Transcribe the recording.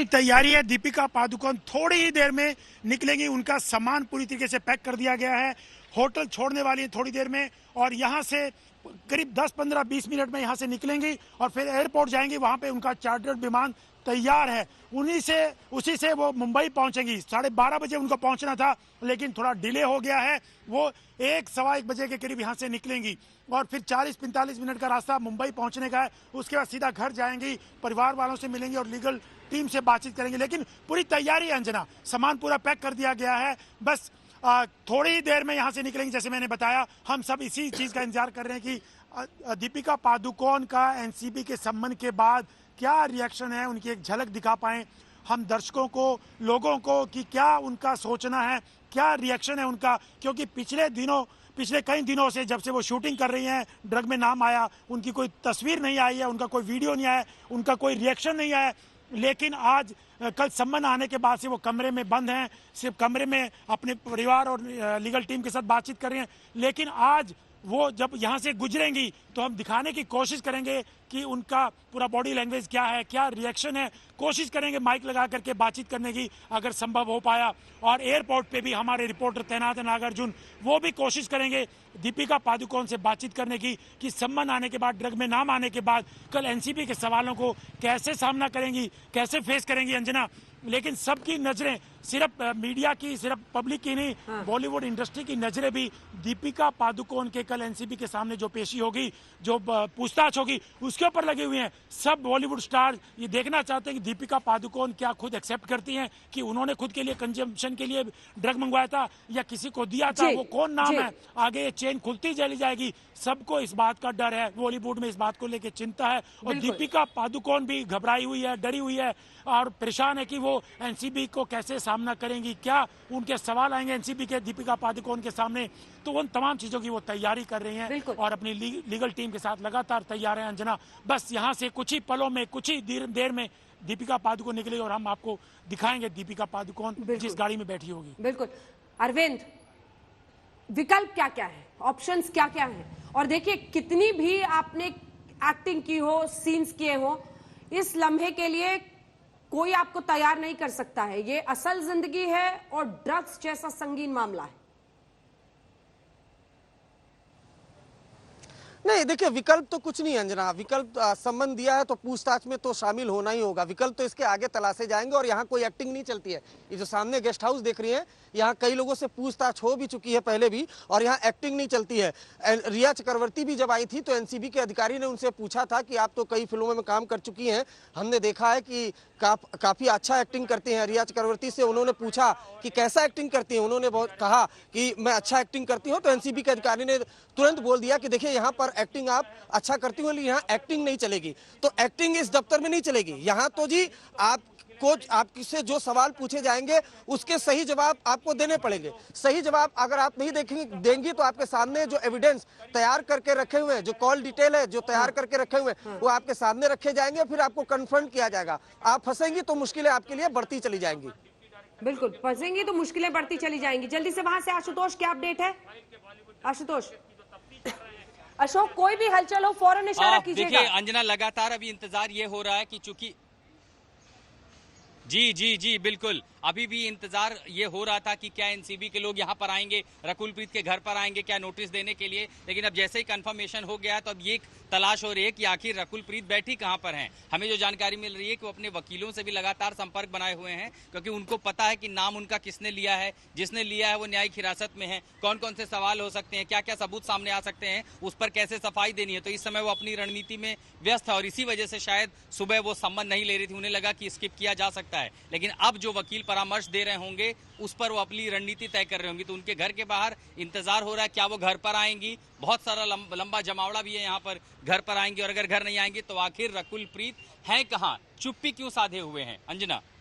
तैयारी है। दीपिका पादुकोण थोड़ी ही देर में निकलेंगी, उनका सामान पूरी तरीके से पैक कर दिया गया है, होटल छोड़ने वाली है थोड़ी देर में और यहाँ से करीब 10-15-20 मिनट में यहाँ से निकलेंगी और फिर एयरपोर्ट जाएंगी। वहाँ पे उनका चार्टर्ड विमान तैयार है, उसी से वो मुंबई पहुंचेंगी। 12:30 बजे उनको पहुंचना था लेकिन थोड़ा डिले हो गया है। वो 1-1:15 बजे के करीब यहाँ से निकलेंगी और फिर 40-45 मिनट का रास्ता मुंबई पहुंचने का है। उसके बाद सीधा घर जाएंगी, परिवार वालों से मिलेंगी और लीगल टीम से बातचीत करेंगे। लेकिन पूरी तैयारी है अंजना, सामान पूरा पैक कर दिया गया है। बस थोड़ी ही देर में यहाँ से निकलेंगे। जैसे मैंने बताया, हम सब इसी चीज़ का इंतजार कर रहे हैं कि दीपिका पादुकोण का एनसीबी के संबंध के बाद क्या रिएक्शन है, उनकी एक झलक दिखा पाएं हम दर्शकों को, लोगों को, कि क्या उनका सोचना है, क्या रिएक्शन है उनका। क्योंकि पिछले कई दिनों से जब से वो शूटिंग कर रही हैं, ड्रग में नाम आया, उनकी कोई तस्वीर नहीं आई है, उनका कोई वीडियो नहीं आया, उनका कोई रिएक्शन नहीं आया। लेकिन आज कल सम्मन आने के बाद से वो कमरे में बंद हैं, सिर्फ कमरे में अपने परिवार और लीगल टीम के साथ बातचीत कर रही हैं। लेकिन आज वो जब यहाँ से गुजरेंगी तो हम दिखाने की कोशिश करेंगे कि उनका पूरा बॉडी लैंग्वेज क्या है, क्या रिएक्शन है। कोशिश करेंगे माइक लगा करके बातचीत करने की अगर संभव हो पाया। और एयरपोर्ट पे भी हमारे रिपोर्टर तैनात है नागार्जुन, वो भी कोशिश करेंगे दीपिका पादुकोण से बातचीत करने की कि सम्मन आने के बाद, ड्रग में नाम आने के बाद कल एनसीबी के सवालों को कैसे सामना करेंगी, कैसे फेस करेंगी अंजना। लेकिन सबकी नजरें सिर्फ मीडिया की, सिर्फ पब्लिक की नहीं, बॉलीवुड इंडस्ट्री की नजरें भी दीपिका पादुकोण के कल एनसीबी के सामने जो पेशी होगी, जो पूछताछ होगी, उसके ऊपर लगे हुए हैं। सब बॉलीवुड स्टार ये देखना चाहते हैं कि दीपिका पादुकोण क्या खुद एक्सेप्ट करती हैं कि उन्होंने खुद के लिए कंजम्पशन के लिए ड्रग मंगवाया था या किसी को दिया था, वो कौन नाम है, आगे ये चेन खुलती चली जाएगी। सबको इस बात का डर है, बॉलीवुड में इस बात को लेकर चिंता है और दीपिका पादुकोण भी घबराई हुई है, डरी हुई है और परेशान है कि वो एनसीबी को कैसे सामना करेंगी, क्या उनके सवाल आएंगे एनसीबी के दीपिका पादुकोण के सामने। तो उन तमाम चीजों की वो तैयारी कर रही हैं और अपनी लीगल टीम के साथ लगातार तैयार हैं अंजना। बस यहाँ से कुछ ही पलों में, कुछ ही देर में दीपिका पादुकोण निकलेगी और हम आपको दिखाएंगे दीपिका पादुकोण जिस गाड़ी में बैठी होगी। बिल्कुल अरविंद, विकल्प क्या क्या है, ऑप्शंस क्या क्या है? और देखिए, कितनी भी आपने एक्टिंग की हो, सीन्स किए हो, इस लम्हे के लिए कोई आपको तैयार नहीं कर सकता है। ये असल जिंदगी है और ड्रग्स जैसा संगीन मामला है। नहीं, देखिए, विकल्प तो कुछ नहीं अंजना। विकल्प संबंध दिया है तो पूछताछ में तो शामिल होना ही होगा। विकल्प तो इसके आगे तलाशे जाएंगे और यहाँ कोई एक्टिंग नहीं चलती है। ये जो सामने गेस्ट हाउस देख रही है, यहाँ कई लोगों से पूछताछ हो भी चुकी है पहले भी और यहाँ एक्टिंग नहीं चलती है। रिया चक्रवर्ती भी जब आई थी तो एनसीबी के अधिकारी ने उनसे पूछा था कि आप तो कई फिल्मों में काम कर चुकी हैं, हमने देखा है कि काफी अच्छा एक्टिंग करती हैं। रिया चक्रवर्ती से उन्होंने पूछा कि कैसा एक्टिंग करती हैं, उन्होंने कहा कि मैं अच्छा एक्टिंग करती हूँ। तो एनसीबी के अधिकारी ने तुरंत बोल दिया कि देखिए, यहाँ पर एक्टिंग आप अच्छा करती हो, लेकिन यहाँ एक्टिंग नहीं चलेगी। तो एक्टिंग इस दफ्तर में नहीं चलेगी। यहाँ तो जी आपसे जो सवाल पूछे जाएंगे उसके सही जवाब आपको देने पड़ेंगे। सही जवाब अगर आप नहीं देंगी तो आपके सामने जो एविडेंस तैयार करके रखे हुए हैं, जो कॉल डिटेल है जो तैयार करके रखे हुए हैं, वो आपके सामने रखे जाएंगे, फिर आपको कन्फ्रंट किया जाएगा। आप फंसेंगी तो मुश्किलें आपके लिए बढ़ती चली जाएंगी। बिल्कुल, फंसेंगी तो मुश्किलें बढ़ती चली जाएंगी। जल्दी से वहां से आशुतोष, क्या अपडेट है? आशुतोष। अशोक, कोई भी हलचल हो फौरन इशारा कीजिएगा। देखिए अंजना, लगातार अभी इंतजार ये हो रहा है कि चूंकि जी बिल्कुल, अभी भी इंतजार ये हो रहा था कि क्या एनसीबी के लोग यहाँ पर आएंगे, रकुलप्रीत के घर पर आएंगे क्या नोटिस देने के लिए। लेकिन अब जैसे ही कंफर्मेशन हो गया तो अब ये तलाश हो रही है कि आखिर रकुलप्रीत बैठी कहाँ पर हैं। हमें जो जानकारी मिल रही है कि वो अपने वकीलों से भी लगातार संपर्क बनाए हुए हैं, क्योंकि उनको पता है कि नाम उनका किसने लिया है, जिसने लिया है वो न्यायिक हिरासत में है, कौन कौन से सवाल हो सकते हैं, क्या क्या सबूत सामने आ सकते हैं, उस पर कैसे सफाई देनी है। तो इस समय वो अपनी रणनीति में व्यस्त है और इसी वजह से शायद सुबह वो सम्मन नहीं ले रही थी, उन्हें लगा कि स्किप किया जा सकता है। लेकिन अब जो वकील परामर्श दे रहे होंगे उस पर वो अपनी रणनीति तय कर रहे होंगे। तो उनके घर के बाहर इंतजार हो रहा है, क्या वो घर पर आएंगी। बहुत सारा लंबा जमावड़ा भी है यहाँ पर, घर पर आएंगी और अगर घर नहीं आएंगी तो आखिर रकुलप्रीत हैं कहाँ, चुप्पी क्यों साधे हुए हैं अंजना।